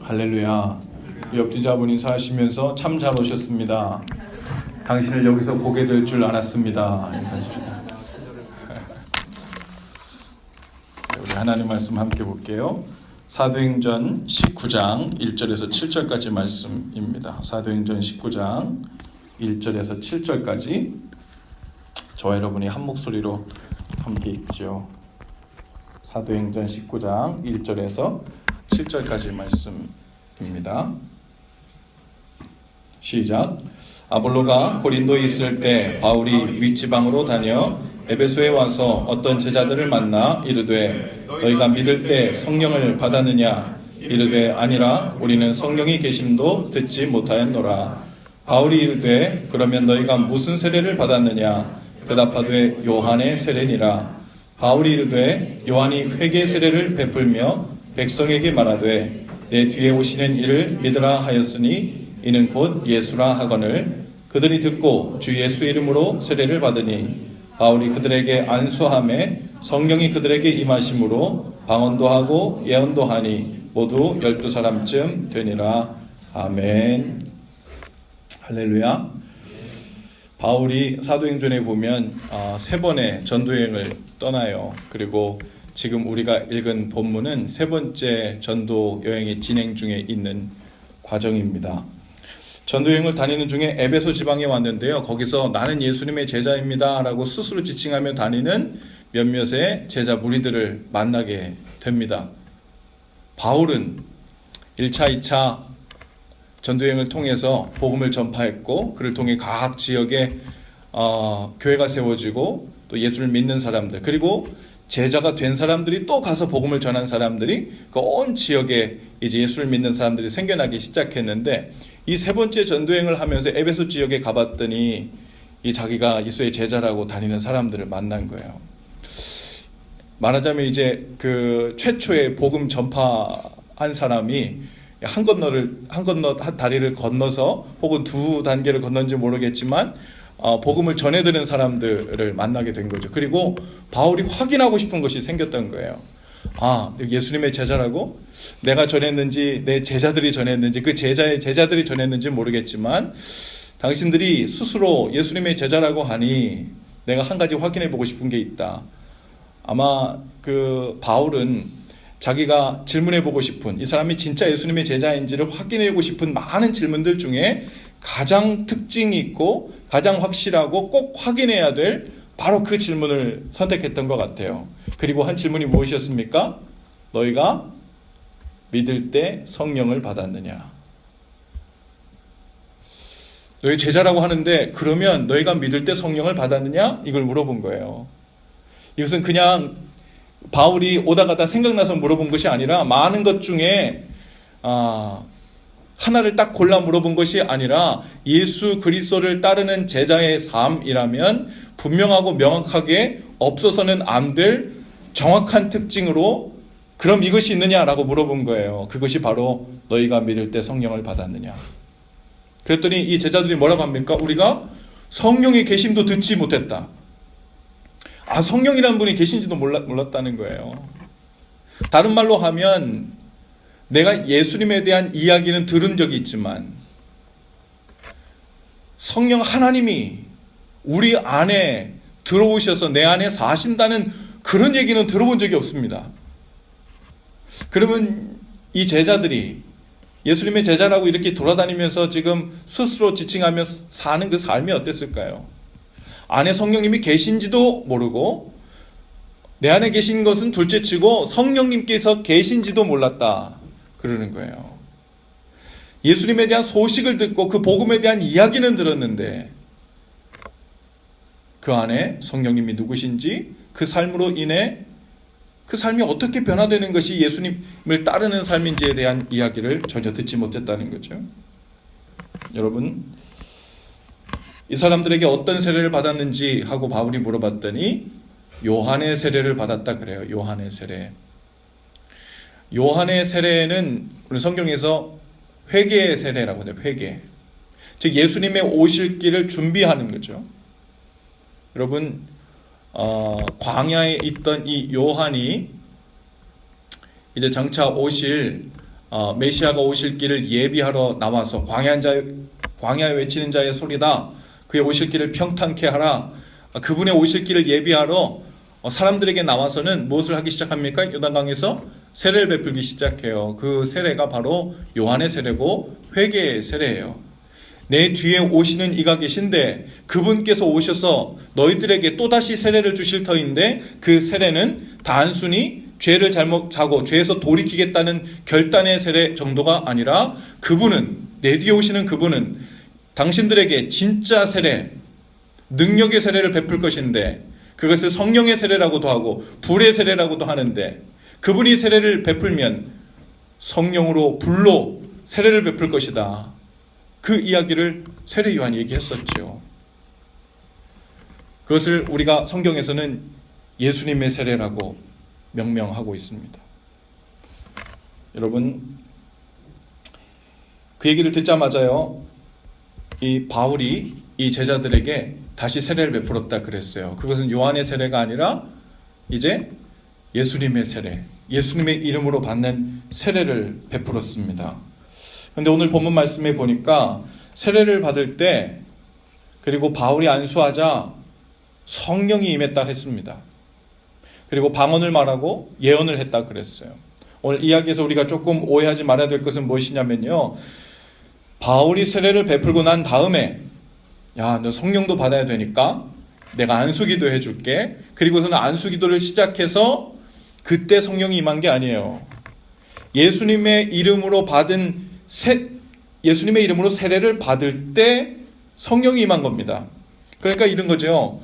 할렐루야. 옆뒤자분 인사하시면서 참 잘 오셨습니다. 당신을 여기서 보게 될 줄 알았습니다. 인사하십시다. 우리 하나님 말씀 함께 볼게요. 사도행전 19장 1절에서 7절까지 말씀입니다. 사도행전 19장 1절에서 7절까지 저와 여러분이 한 목소리로 함께 읽죠. 사도행전 19장 1절에서 7절까지 말씀입니다. 시작. 아볼로가 고린도에 있을 때 바울이 윗지방으로 다녀 에베소에 와서 어떤 제자들을 만나 이르되 너희가 믿을 때 성령을 받았느냐? 이르되 아니라 우리는 성령이 계심도 듣지 못하였노라. 바울이 이르되 그러면 너희가 무슨 세례를 받았느냐? 대답하되 요한의 세례니라. 바울이 이르되 요한이 회개 세례를 베풀며 백성에게 말하되 내 뒤에 오시는 이를 믿으라 하였으니 이는 곧 예수라 하거늘 그들이 듣고 주 예수 이름으로 세례를 받으니 바울이 그들에게 안수하매 성령이 그들에게 임하심으로 방언도 하고 예언도 하니 모두 12사람쯤 되니라. 아멘. 할렐루야. 바울이 사도행전에 보면 3번의 전도여행을 떠나요. 그리고 지금 우리가 읽은 본문은 3번째 전도 여행이 진행 중에 있는 과정입니다. 전도 여행을 다니는 중에 에베소 지방에 왔는데요. 거기서 나는 예수님의 제자입니다 라고 스스로 지칭하며 다니는 몇몇의 제자 무리들을 만나게 됩니다. 바울은 1차, 2차 전도 여행을 통해서 복음을 전파했고 그를 통해 각 지역에 교회가 세워지고 또 예수를 믿는 사람들 그리고 제자가 된 사람들이 또 가서 복음을 전한 사람들이 그 온 지역에 이제 예수를 믿는 사람들이 생겨나기 시작했는데 이 3번째 전도행을 하면서 에베소 지역에 가봤더니 이 자기가 예수의 제자라고 다니는 사람들을 만난 거예요. 말하자면 이제 그 최초의 복음 전파한 사람이 한 다리를 건너서 혹은 2단계를 건넌지 모르겠지만 복음을 전해드리는 사람들을 만나게 된 거죠. 그리고 바울이 확인하고 싶은 것이 생겼던 거예요. 예수님의 제자라고? 내가 전했는지 내 제자들이 전했는지 그 제자의 제자들이 전했는지 모르겠지만 당신들이 스스로 예수님의 제자라고 하니 내가 한 가지 확인해 보고 싶은 게 있다. 아마 그 바울은 자기가 질문해 보고 싶은 이 사람이 진짜 예수님의 제자인지를 확인해 보고 싶은 많은 질문들 중에 가장 특징이 있고 가장 확실하고 꼭 확인해야 될 바로 그 질문을 선택했던 것 같아요. 그리고 한 질문이 무엇이었습니까? 너희가 믿을 때 성령을 받았느냐? 너희 제자라고 하는데 그러면 너희가 믿을 때 성령을 받았느냐? 이걸 물어본 거예요. 이것은 그냥 바울이 오다 가다 생각나서 물어본 것이 아니라 많은 것 중에 하나를 딱 골라 물어본 것이 아니라 예수 그리스도를 따르는 제자의 삶이라면 분명하고 명확하게 없어서는 안 될 정확한 특징으로 그럼 이것이 있느냐라고 물어본 거예요. 그것이 바로 너희가 믿을 때 성령을 받았느냐. 그랬더니 이 제자들이 뭐라고 합니까? 우리가 성령의 계심도 듣지 못했다. 성령이라는 분이 계신지도 몰랐다는 거예요. 다른 말로 하면 내가 예수님에 대한 이야기는 들은 적이 있지만 성령 하나님이 우리 안에 들어오셔서 내 안에 사신다는 그런 얘기는 들어본 적이 없습니다. 그러면 이 제자들이 예수님의 제자라고 이렇게 돌아다니면서 지금 스스로 지칭하며 사는 그 삶이 어땠을까요? 안에 성령님이 계신지도 모르고 내 안에 계신 것은 둘째치고 성령님께서 계신지도 몰랐다 그러는 거예요. 예수님에 대한 소식을 듣고 그 복음에 대한 이야기는 들었는데 그 안에 성령님이 누구신지 그 삶으로 인해 그 삶이 어떻게 변화되는 것이 예수님을 따르는 삶인지에 대한 이야기를 전혀 듣지 못했다는 거죠. 여러분, 이 사람들에게 어떤 세례를 받았는지 하고 바울이 물어봤더니 요한의 세례를 받았다 그래요. 요한의 세례. 요한의 세례는 우리 성경에서 회개의 세례라고 해요. 회개. 즉 예수님의 오실 길을 준비하는 거죠. 여러분 광야에 있던 이 요한이 이제 장차 오실 메시아가 오실 길을 예비하러 나와서 광야에 외치는 자의 소리다. 그의 오실 길을 평탄케 하라. 그분의 오실 길을 예비하러 사람들에게 나와서는 무엇을 하기 시작합니까? 요단강에서 세례를 베풀기 시작해요. 그 세례가 바로 요한의 세례고 회개의 세례예요. 내 뒤에 오시는 이가 계신데 그분께서 오셔서 너희들에게 또다시 세례를 주실 터인데 그 세례는 단순히 죄를 잘못하고 죄에서 돌이키겠다는 결단의 세례 정도가 아니라 그분은, 내 뒤에 오시는 그분은 당신들에게 진짜 세례, 능력의 세례를 베풀 것인데 그것을 성령의 세례라고도 하고 불의 세례라고도 하는데 그분이 세례를 베풀면 성령으로 불로 세례를 베풀 것이다. 그 이야기를 세례 요한이 얘기했었죠. 그것을 우리가 성경에서는 예수님의 세례라고 명명하고 있습니다. 여러분, 그 얘기를 듣자마자요, 이 바울이 이 제자들에게 다시 세례를 베풀었다 그랬어요. 그것은 요한의 세례가 아니라 이제 예수님의 세례, 예수님의 이름으로 받는 세례를 베풀었습니다. 그런데 오늘 본문 말씀에 보니까 세례를 받을 때 그리고 바울이 안수하자 성령이 임했다 했습니다. 그리고 방언을 말하고 예언을 했다 그랬어요. 오늘 이야기에서 우리가 조금 오해하지 말아야 될 것은 무엇이냐면요, 바울이 세례를 베풀고 난 다음에 야, 너 성령도 받아야 되니까 내가 안수기도 해줄게. 그리고서는 안수기도를 시작해서 그때 성령이 임한 게 아니에요. 예수님의 이름으로 예수님의 이름으로 세례를 받을 때 성령이 임한 겁니다. 그러니까 이런 거죠.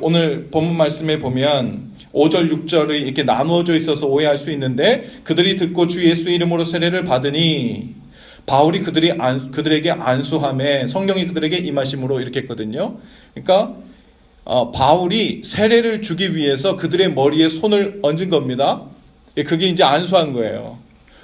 오늘 본문 말씀에 보면 5절, 6절이 이렇게 나누어져 있어서 오해할 수 있는데 그들이 듣고 주 예수 이름으로 세례를 받으니 바울이 그들에게 안수함에 성령이 그들에게 임하심으로 이렇게 했거든요. 그러니까 바울이 세례를 주기 위해서 그들의 머리에 손을 얹은 겁니다. 그게 이제 안수한 거예요.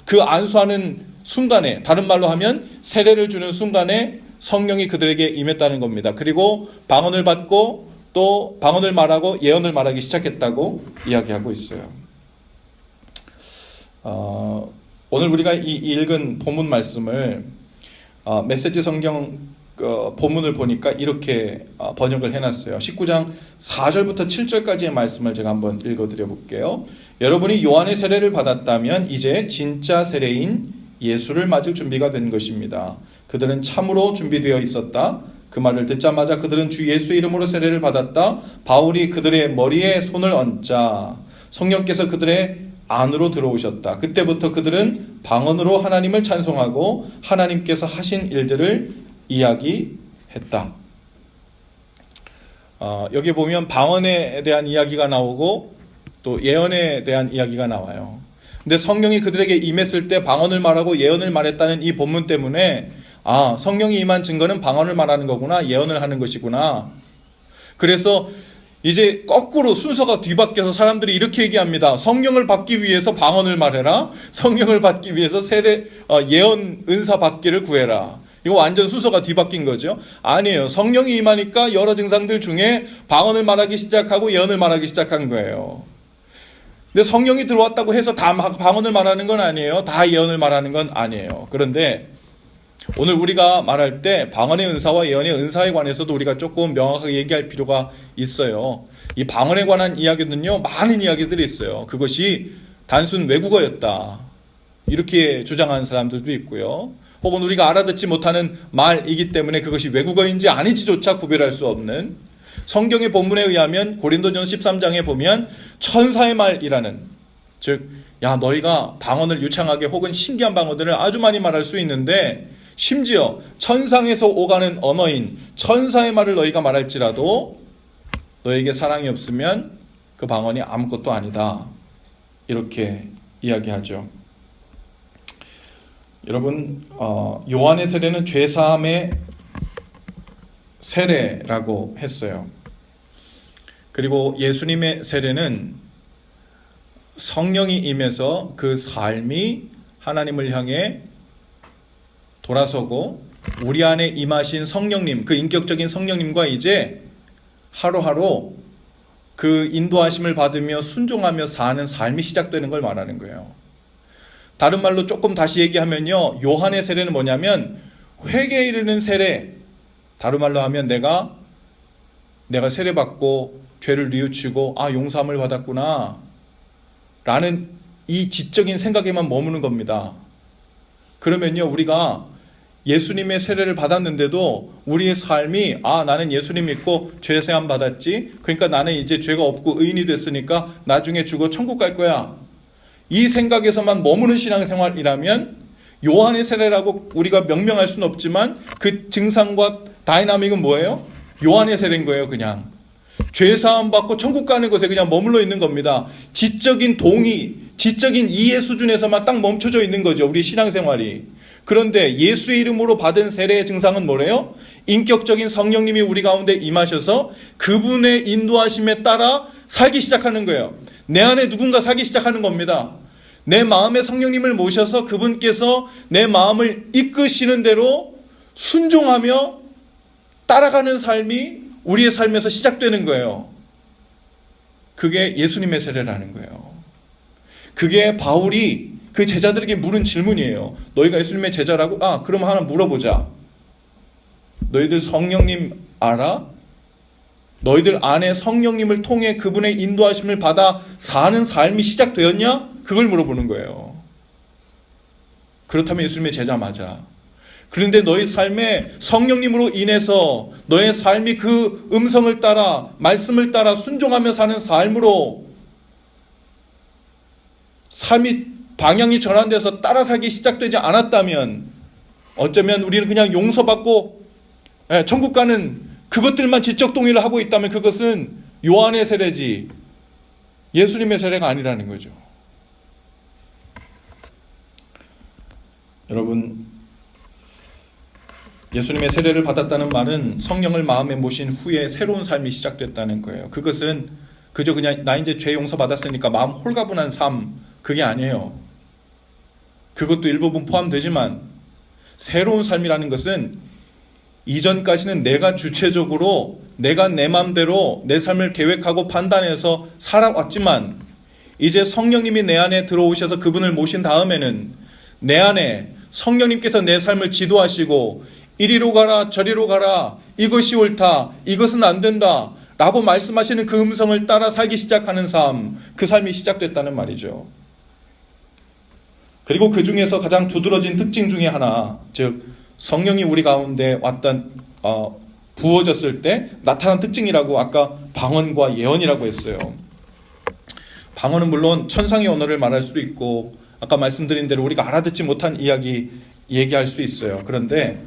그 안수하는 순간에, 다른 말로 하면 세례를 주는 순간에 성령이 그들에게 임했다는 겁니다. 그리고 방언을 받고 또 방언을 말하고 예언을 말하기 시작했다고 이야기하고 있어요. 오늘 우리가 이 읽은 본문 말씀을 메시지 성경 본문을 보니까 이렇게 번역을 해놨어요. 19장 4절부터 7절까지의 말씀을 제가 한번 읽어드려 볼게요. 여러분이 요한의 세례를 받았다면 이제 진짜 세례인 예수를 맞을 준비가 된 것입니다. 그들은 참으로 준비되어 있었다. 그 말을 듣자마자 그들은 주 예수 이름으로 세례를 받았다. 바울이 그들의 머리에 손을 얹자 성령께서 그들의 안으로 들어오셨다. 그때부터 그들은 방언으로 하나님을 찬송하고 하나님께서 하신 일들을 이야기했다. 여기 보면 방언에 대한 이야기가 나오고 또 예언에 대한 이야기가 나와요. 근데 성령이 그들에게 임했을 때 방언을 말하고 예언을 말했다는 이 본문 때문에 성령이 임한 증거는 방언을 말하는 거구나, 예언을 하는 것이구나. 그래서 이제 거꾸로 순서가 뒤바뀌어서 사람들이 이렇게 얘기합니다. 성령을 받기 위해서 방언을 말해라. 성령을 받기 위해서 예언 은사 받기를 구해라. 이거 완전 순서가 뒤바뀐 거죠. 아니에요. 성령이 임하니까 여러 증상들 중에 방언을 말하기 시작하고 예언을 말하기 시작한 거예요. 근데 성령이 들어왔다고 해서 다 방언을 말하는 건 아니에요. 다 예언을 말하는 건 아니에요. 그런데 오늘 우리가 말할 때 방언의 은사와 예언의 은사에 관해서도 우리가 조금 명확하게 얘기할 필요가 있어요. 이 방언에 관한 이야기는요, 많은 이야기들이 있어요. 그것이 단순 외국어였다, 이렇게 주장하는 사람들도 있고요. 혹은 우리가 알아듣지 못하는 말이기 때문에 그것이 외국어인지 아닌지조차 구별할 수 없는, 성경의 본문에 의하면 고린도전서 13장에 보면 천사의 말이라는, 즉 너희가 방언을 유창하게 혹은 신기한 방언들을 아주 많이 말할 수 있는데 심지어 천상에서 오가는 언어인 천사의 말을 너희가 말할지라도 너에게 사랑이 없으면 그 방언이 아무것도 아니다, 이렇게 이야기하죠. 여러분, 요한의 세례는 죄사함의 세례라고 했어요. 그리고 예수님의 세례는 성령이 임해서 그 삶이 하나님을 향해 돌아서고 우리 안에 임하신 성령님, 그 인격적인 성령님과 이제 하루하루 그 인도하심을 받으며 순종하며 사는 삶이 시작되는 걸 말하는 거예요. 다른 말로 조금 다시 얘기하면요, 요한의 세례는 뭐냐면 회개에 이르는 세례. 다른 말로 하면 내가 세례받고 죄를 뉘우치고 용서함을 받았구나 라는 이 지적인 생각에만 머무는 겁니다. 그러면요, 우리가 예수님의 세례를 받았는데도 우리의 삶이 나는 예수님 믿고 죄 사함 받았지, 그러니까 나는 이제 죄가 없고 의인이 됐으니까 나중에 죽어 천국 갈 거야, 이 생각에서만 머무는 신앙생활이라면 요한의 세례라고 우리가 명명할 수는 없지만 그 증상과 다이나믹은 뭐예요? 요한의 세례인 거예요. 그냥 죄 사함 받고 천국 가는 것에 그냥 머물러 있는 겁니다. 지적인 동의, 지적인 이해 수준에서만 딱 멈춰져 있는 거죠, 우리 신앙생활이. 그런데 예수의 이름으로 받은 세례의 증상은 뭐래요? 인격적인 성령님이 우리 가운데 임하셔서 그분의 인도하심에 따라 살기 시작하는 거예요. 내 안에 누군가 살기 시작하는 겁니다. 내 마음에 성령님을 모셔서 그분께서 내 마음을 이끄시는 대로 순종하며 따라가는 삶이 우리의 삶에서 시작되는 거예요. 그게 예수님의 세례라는 거예요. 그게 바울이 그 제자들에게 물은 질문이에요. 너희가 예수님의 제자라고? 그럼 하나 물어보자. 너희들 성령님 알아? 너희들 안에 성령님을 통해 그분의 인도하심을 받아 사는 삶이 시작되었냐? 그걸 물어보는 거예요. 그렇다면 예수님의 제자 맞아. 그런데 너희 삶에 성령님으로 인해서 너의 삶이 그 음성을 따라, 말씀을 따라 순종하며 사는 삶으로 삶이 방향이 전환돼서 따라 살기 시작되지 않았다면 어쩌면 우리는 그냥 용서받고 천국 가는 그것들만 지적 동의를 하고 있다면 그것은 요한의 세례지 예수님의 세례가 아니라는 거죠. 여러분, 예수님의 세례를 받았다는 말은 성령을 마음에 모신 후에 새로운 삶이 시작됐다는 거예요. 그것은 그저 그냥 나 이제 죄 용서 받았으니까 마음 홀가분한 삶, 그게 아니에요. 그것도 일부분 포함되지만 새로운 삶이라는 것은 이전까지는 내가 주체적으로 내가 내 마음대로 내 삶을 계획하고 판단해서 살아왔지만 이제 성령님이 내 안에 들어오셔서 그분을 모신 다음에는 내 안에 성령님께서 내 삶을 지도하시고 이리로 가라 저리로 가라, 이것이 옳다 이것은 안 된다 라고 말씀하시는 그 음성을 따라 살기 시작하는 삶, 그 삶이 시작됐다는 말이죠. 그리고 그 중에서 가장 두드러진 특징 중에 하나, 즉 성령이 우리 가운데 부어졌을 때 나타난 특징이라고 아까 방언과 예언이라고 했어요. 방언은 물론 천상의 언어를 말할 수도 있고 아까 말씀드린 대로 우리가 알아듣지 못한 이야기 얘기할 수 있어요. 그런데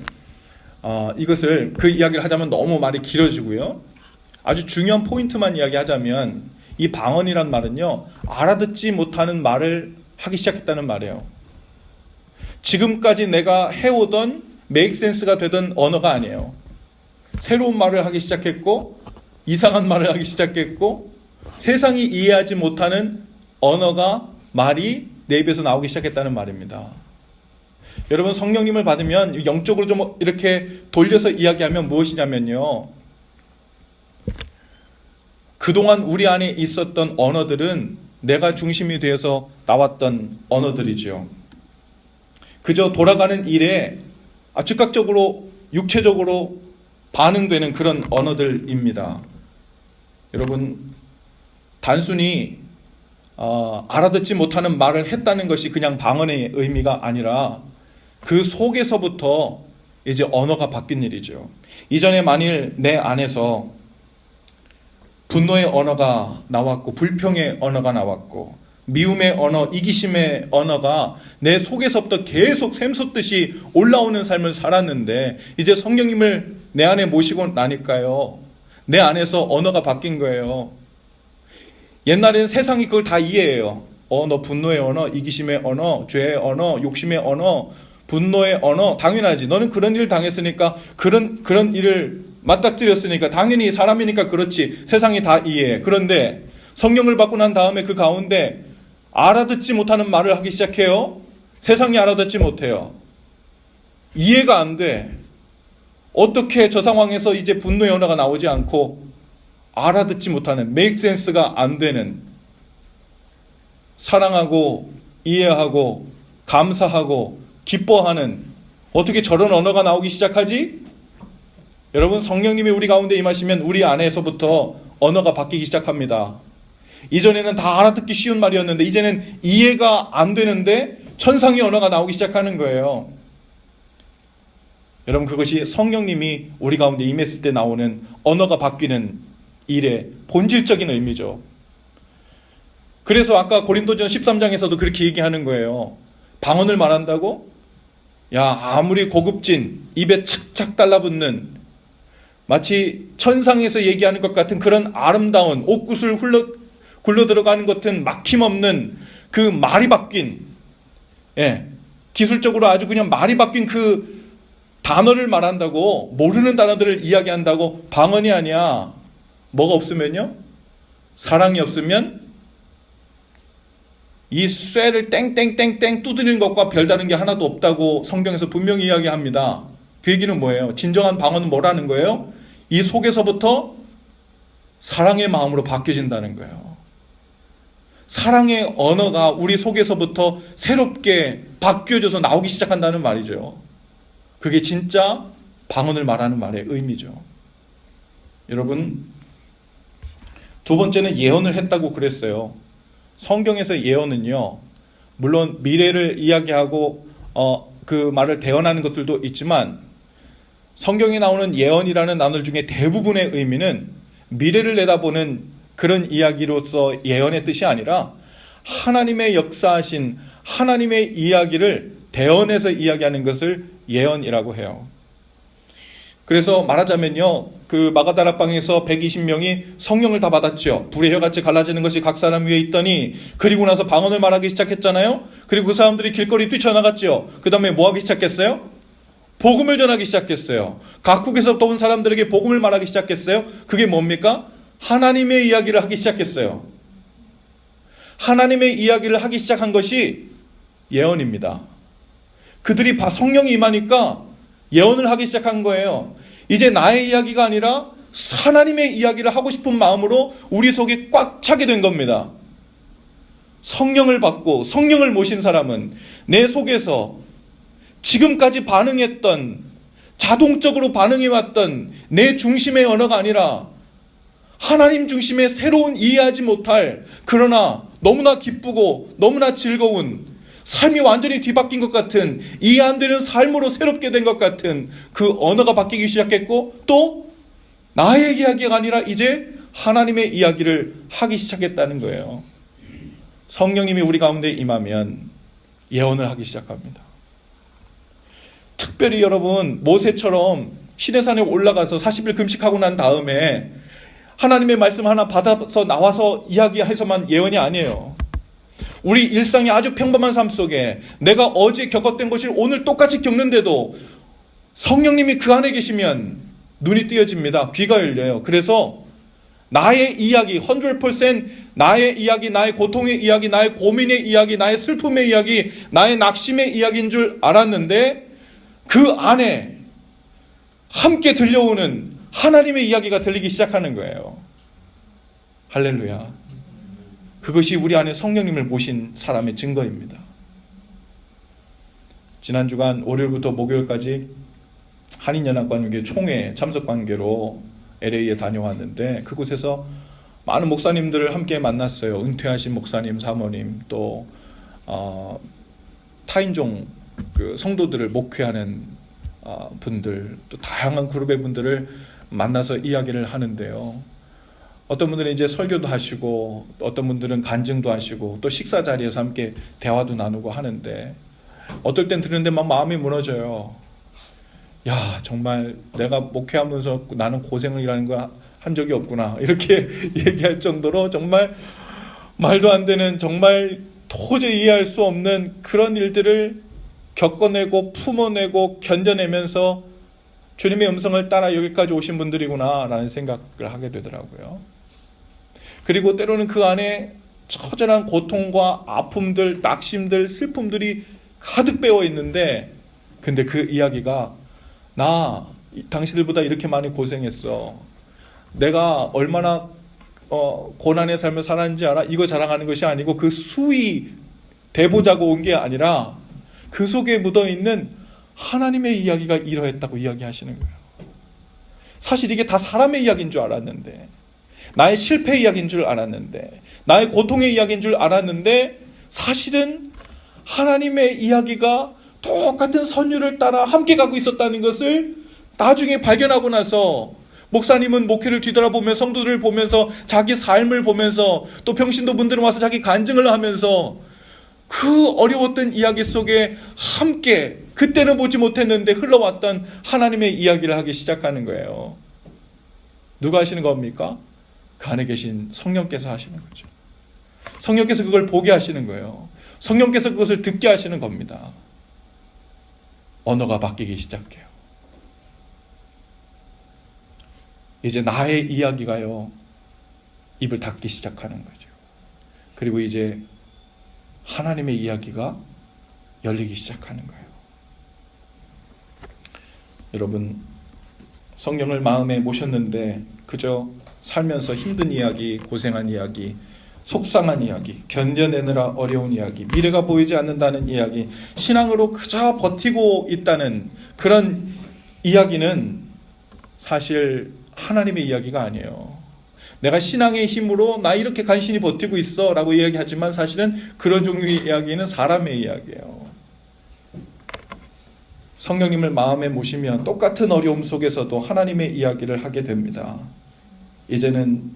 이것을 그 이야기를 하자면 너무 말이 길어지고요. 아주 중요한 포인트만 이야기하자면 이 방언이란 말은요, 알아듣지 못하는 말을 하기 시작했다는 말이에요. 지금까지 내가 해오던 메이크센스가 되던 언어가 아니에요. 새로운 말을 하기 시작했고 이상한 말을 하기 시작했고 세상이 이해하지 못하는 언어가 말이 내 입에서 나오기 시작했다는 말입니다. 여러분, 성령님을 받으면 영적으로 좀 이렇게 돌려서 이야기하면 무엇이냐면요, 그동안 우리 안에 있었던 언어들은 내가 중심이 되어서 나왔던 언어들이죠. 그저 돌아가는 일에 즉각적으로 육체적으로 반응되는 그런 언어들입니다. 여러분, 단순히 알아듣지 못하는 말을 했다는 것이 그냥 방언의 의미가 아니라 그 속에서부터 이제 언어가 바뀐 일이죠. 이전에 만일 내 안에서 분노의 언어가 나왔고 불평의 언어가 나왔고 미움의 언어, 이기심의 언어가 내 속에서부터 계속 샘솟듯이 올라오는 삶을 살았는데 이제 성령님을 내 안에 모시고 나니까요, 내 안에서 언어가 바뀐 거예요. 옛날에는 세상이 그걸 다 이해해요. 너 분노의 언어, 이기심의 언어, 죄의 언어, 욕심의 언어, 분노의 언어, 당연하지. 너는 그런 일을 당했으니까 그런 일을 맞닥뜨렸으니까 당연히 사람이니까 그렇지. 세상이 다 이해해. 그런데 성령을 받고 난 다음에 그 가운데 알아듣지 못하는 말을 하기 시작해요. 세상이 알아듣지 못해요. 이해가 안 돼. 어떻게 저 상황에서 이제 분노의 언어가 나오지 않고 알아듣지 못하는, 메이크 센스가 안 되는, 사랑하고 이해하고 감사하고 기뻐하는, 어떻게 저런 언어가 나오기 시작하지? 여러분, 성령님이 우리 가운데 임하시면 우리 안에서부터 언어가 바뀌기 시작합니다. 이전에는 다 알아듣기 쉬운 말이었는데 이제는 이해가 안 되는데 천상의 언어가 나오기 시작하는 거예요. 여러분, 그것이 성령님이 우리 가운데 임했을 때 나오는 언어가 바뀌는 일의 본질적인 의미죠. 그래서 아까 고린도전 13장에서도 그렇게 얘기하는 거예요. 방언을 말한다고? 야, 아무리 고급진, 입에 착착 달라붙는, 마치 천상에서 얘기하는 것 같은 그런 아름다운 옥구슬 굴러 들어가는 것 같은 막힘없는 그 말이 바뀐, 기술적으로 아주 그냥 말이 바뀐 그 단어를 말한다고, 모르는 단어들을 이야기한다고 방언이 아니야. 뭐가 없으면요? 사랑이 없으면 이 쇠를 땡땡땡땡 두드리는 것과 별다른 게 하나도 없다고 성경에서 분명히 이야기합니다. 그 얘기는 뭐예요? 진정한 방언은 뭐라는 거예요? 이 속에서부터 사랑의 마음으로 바뀌어진다는 거예요. 사랑의 언어가 우리 속에서부터 새롭게 바뀌어져서 나오기 시작한다는 말이죠. 그게 진짜 방언을 말하는 말의 의미죠. 여러분, 두 번째는 예언을 했다고 그랬어요. 성경에서 예언은요, 물론 미래를 이야기하고 그 말을 대언하는 것들도 있지만, 성경에 나오는 예언이라는 단어 중에 대부분의 의미는 미래를 내다보는 그런 이야기로서 예언의 뜻이 아니라 하나님의 역사하신 하나님의 이야기를 대언해서 이야기하는 것을 예언이라고 해요. 그래서 말하자면요, 그 마가다락방에서 120명이 성령을 다 받았죠. 불의 혀같이 갈라지는 것이 각 사람 위에 있더니, 그리고 나서 방언을 말하기 시작했잖아요. 그리고 그 사람들이 길거리 뛰쳐나갔죠. 그 다음에 뭐 하기 시작했어요? 복음을 전하기 시작했어요. 각국에서부터 온 사람들에게 복음을 말하기 시작했어요. 그게 뭡니까? 하나님의 이야기를 하기 시작했어요. 하나님의 이야기를 하기 시작한 것이 예언입니다. 그들이 성령이 임하니까 예언을 하기 시작한 거예요. 이제 나의 이야기가 아니라 하나님의 이야기를 하고 싶은 마음으로 우리 속에 꽉 차게 된 겁니다. 성령을 받고 성령을 모신 사람은 내 속에서 지금까지 반응했던, 자동적으로 반응해왔던 내 중심의 언어가 아니라 하나님 중심의 새로운 이해하지 못할, 그러나 너무나 기쁘고 너무나 즐거운, 삶이 완전히 뒤바뀐 것 같은, 이해 안 되는 삶으로 새롭게 된 것 같은 그 언어가 바뀌기 시작했고, 또 나의 이야기가 아니라 이제 하나님의 이야기를 하기 시작했다는 거예요. 성령님이 우리 가운데 임하면 예언을 하기 시작합니다. 특별히 여러분, 모세처럼 시내산에 올라가서 40일 금식하고 난 다음에 하나님의 말씀 하나 받아서 나와서 이야기해서만 예언이 아니에요. 우리 일상의 아주 평범한 삶 속에 내가 어제 겪었던 것을 오늘 똑같이 겪는데도 성령님이 그 안에 계시면 눈이 띄어집니다. 귀가 열려요. 그래서 나의 이야기, 100% 나의 이야기, 나의 고통의 이야기, 나의 고민의 이야기, 나의 슬픔의 이야기, 나의 낙심의 이야기인 줄 알았는데 그 안에 함께 들려오는 하나님의 이야기가 들리기 시작하는 거예요. 할렐루야. 그것이 우리 안에 성령님을 모신 사람의 증거입니다. 지난 주간 월요일부터 목요일까지 한인연합관계 총회 참석 관계로 LA에 다녀왔는데, 그곳에서 많은 목사님들을 함께 만났어요. 은퇴하신 목사님, 사모님, 또 타인종 그 성도들을 목회하는 분들, 또 다양한 그룹의 분들을 만나서 이야기를 하는데요. 어떤 분들은 이제 설교도 하시고, 어떤 분들은 간증도 하시고, 또 식사 자리에서 함께 대화도 나누고 하는데, 어떨 땐 들으는데 막 마음이 무너져요. 야, 정말 내가 목회하면서 나는 고생이라는 거 한 적이 없구나, 이렇게 얘기할 정도로 정말 말도 안 되는, 정말 도저히 이해할 수 없는 그런 일들을 겪어내고 품어내고 견뎌내면서 주님의 음성을 따라 여기까지 오신 분들이구나 라는 생각을 하게 되더라고요. 그리고 때로는 그 안에 처절한 고통과 아픔들, 낙심들, 슬픔들이 가득 배어 있는데, 근데 그 이야기가 나 당신들보다 이렇게 많이 고생했어, 내가 얼마나 고난의 삶을 살았는지 알아? 이거 자랑하는 것이 아니고 그 수위 대보자고 온 게 아니라 그 속에 묻어있는 하나님의 이야기가 이러했다고 이야기하시는 거예요. 사실 이게 다 사람의 이야기인 줄 알았는데, 나의 실패 이야기인 줄 알았는데, 나의 고통의 이야기인 줄 알았는데, 사실은 하나님의 이야기가 똑같은 선율을 따라 함께 가고 있었다는 것을 나중에 발견하고 나서, 목사님은 목회를 뒤돌아보며 성도들을 보면서 자기 삶을 보면서 또 평신도 분들은 와서 자기 간증을 하면서 그 어려웠던 이야기 속에 함께 그때는 보지 못했는데 흘러왔던 하나님의 이야기를 하기 시작하는 거예요. 누가 하시는 겁니까? 그 안에 계신 성령께서 하시는 거죠. 성령께서 그걸 보게 하시는 거예요. 성령께서 그것을 듣게 하시는 겁니다. 언어가 바뀌기 시작해요. 이제 나의 이야기가요, 입을 닫기 시작하는 거죠. 그리고 이제 하나님의 이야기가 열리기 시작하는 거예요. 여러분, 성령을 마음에 모셨는데 그저 살면서 힘든 이야기, 고생한 이야기, 속상한 이야기, 견뎌내느라 어려운 이야기, 미래가 보이지 않는다는 이야기, 신앙으로 그저 버티고 있다는 그런 이야기는 사실 하나님의 이야기가 아니에요. 내가 신앙의 힘으로 나 이렇게 간신히 버티고 있어 라고 이야기하지만 사실은 그런 종류의 이야기는 사람의 이야기예요. 성령님을 마음에 모시면 똑같은 어려움 속에서도 하나님의 이야기를 하게 됩니다. 이제는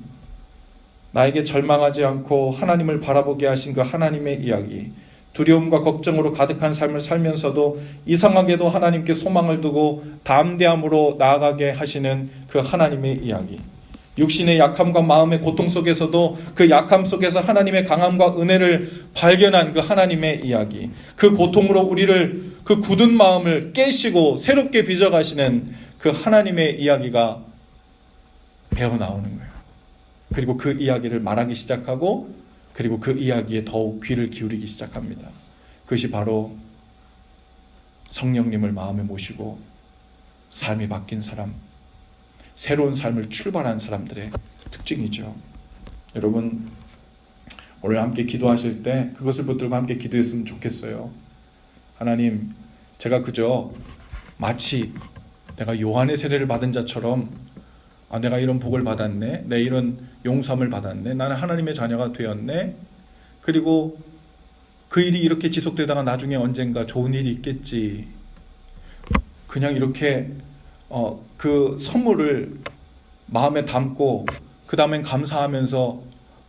나에게 절망하지 않고 하나님을 바라보게 하신 그 하나님의 이야기, 두려움과 걱정으로 가득한 삶을 살면서도 이상하게도 하나님께 소망을 두고 담대함으로 나아가게 하시는 그 하나님의 이야기, 육신의 약함과 마음의 고통 속에서도 그 약함 속에서 하나님의 강함과 은혜를 발견한 그 하나님의 이야기, 그 고통으로 우리를 그 굳은 마음을 깨시고 새롭게 빚어가시는 그 하나님의 이야기가 배어나오는 거예요. 그리고 그 이야기를 말하기 시작하고, 그리고 그 이야기에 더욱 귀를 기울이기 시작합니다. 그것이 바로 성령님을 마음에 모시고 삶이 바뀐 사람, 새로운 삶을 출발한 사람들의 특징이죠. 여러분, 오늘 함께 기도하실 때 그것을 붙들고 함께 기도했으면 좋겠어요. 하나님, 제가 그저 마치 내가 요한의 세례를 받은 자처럼 내가 이런 복을 받았네, 내 이런 용서함을 받았네, 나는 하나님의 자녀가 되었네, 그리고 그 일이 이렇게 지속되다가 나중에 언젠가 좋은 일이 있겠지, 그냥 이렇게 그 선물을 마음에 담고 그 다음엔 감사하면서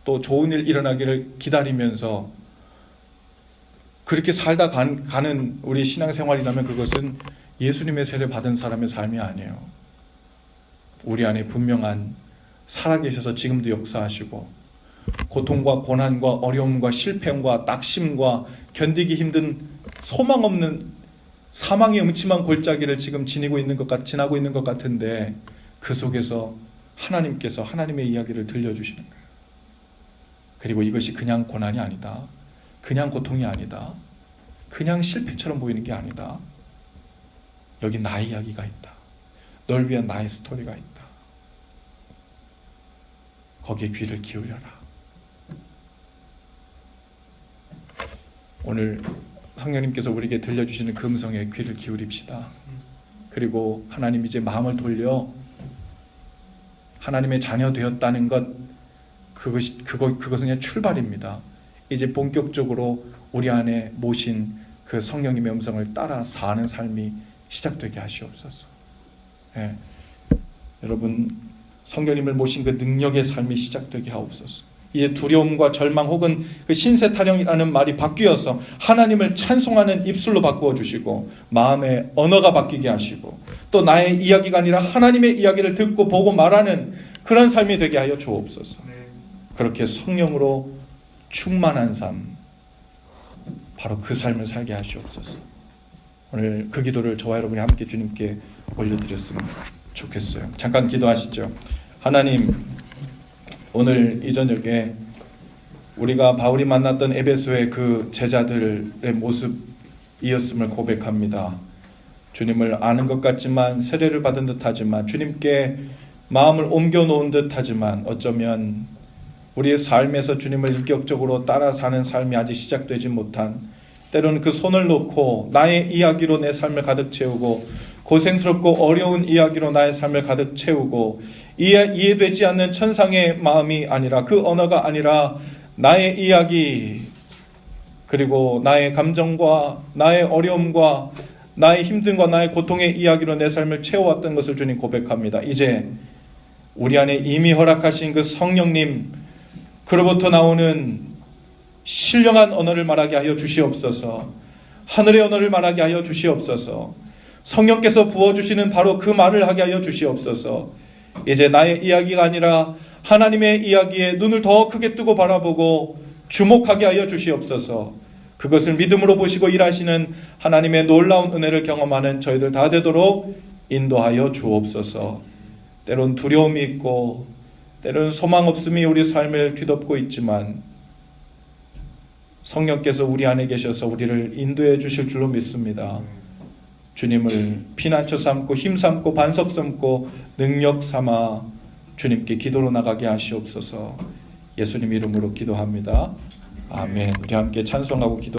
또 좋은 일 일어나기를 기다리면서 그렇게 살다 가는 우리 신앙생활이라면 그것은 예수님의 세례 받은 사람의 삶이 아니에요. 우리 안에 분명한 살아계셔서 지금도 역사하시고 고통과 고난과 어려움과 실패와 낙심과 견디기 힘든 소망 없는 사망의 음침한 골짜기를 지금 지나고 있는 것 같은데 그 속에서 하나님께서 하나님의 이야기를 들려주시는 거예요. 그리고 이것이 그냥 고난이 아니다, 그냥 고통이 아니다, 그냥 실패처럼 보이는 게 아니다. 여기 나의 이야기가 있다. 널 위한 나의 스토리가 있다. 거기에 귀를 기울여라. 오늘 성령님께서 우리에게 들려주시는 그 음성에 귀를 기울입시다. 그리고 하나님 이제 마음을 돌려 하나님의 자녀 되었다는 것, 그것은 그냥 출발입니다. 이제 본격적으로 우리 안에 모신 그 성령님의 음성을 따라 사는 삶이 시작되게 하시옵소서. 예. 여러분, 성령님을 모신 그 능력의 삶이 시작되게 하옵소서. 이제 두려움과 절망 혹은 그 신세 타령이라는 말이 바뀌어서 하나님을 찬송하는 입술로 바꾸어 주시고 마음의 언어가 바뀌게 하시고 또 나의 이야기가 아니라 하나님의 이야기를 듣고 보고 말하는 그런 삶이 되게 하여 주옵소서. 그렇게 성령으로 충만한 삶, 바로 그 삶을 살게 하시옵소서. 오늘 그 기도를 저와 여러분이 함께 주님께 올려드렸으면 좋겠어요. 잠깐 기도하시죠. 하나님, 오늘 이 저녁에 우리가 바울이 만났던 에베소의 그 제자들의 모습이었음을 고백합니다. 주님을 아는 것 같지만, 세례를 받은 듯 하지만, 주님께 마음을 옮겨놓은 듯 하지만, 어쩌면 우리의 삶에서 주님을 인격적으로 따라 사는 삶이 아직 시작되지 못한 때로는 그 손을 놓고 나의 이야기로 내 삶을 가득 채우고 고생스럽고 어려운 이야기로 나의 삶을 가득 채우고 이해되지 않는 천상의 마음이 아니라 그 언어가 아니라 나의 이야기 그리고 나의 감정과 나의 어려움과 나의 힘듦과 나의 고통의 이야기로 내 삶을 채워왔던 것을 주님 고백합니다. 이제 우리 안에 이미 허락하신 그 성령님 그로부터 나오는 신령한 언어를 말하게 하여 주시옵소서. 하늘의 언어를 말하게 하여 주시옵소서. 성령께서 부어주시는 바로 그 말을 하게 하여 주시옵소서. 이제 나의 이야기가 아니라 하나님의 이야기에 눈을 더 크게 뜨고 바라보고 주목하게 하여 주시옵소서. 그것을 믿음으로 보시고 일하시는 하나님의 놀라운 은혜를 경험하는 저희들 다 되도록 인도하여 주옵소서. 때론 두려움이 있고 때론 소망 없음이 우리 삶을 뒤덮고 있지만 성령께서 우리 안에 계셔서 우리를 인도해 주실 줄로 믿습니다. 주님을 피난처 삼고 힘 삼고 반석 삼고 능력 삼아 주님께 기도로 나가게 하시옵소서. 예수님 이름으로 기도합니다. 아멘. 우리 함께 찬송하고 기도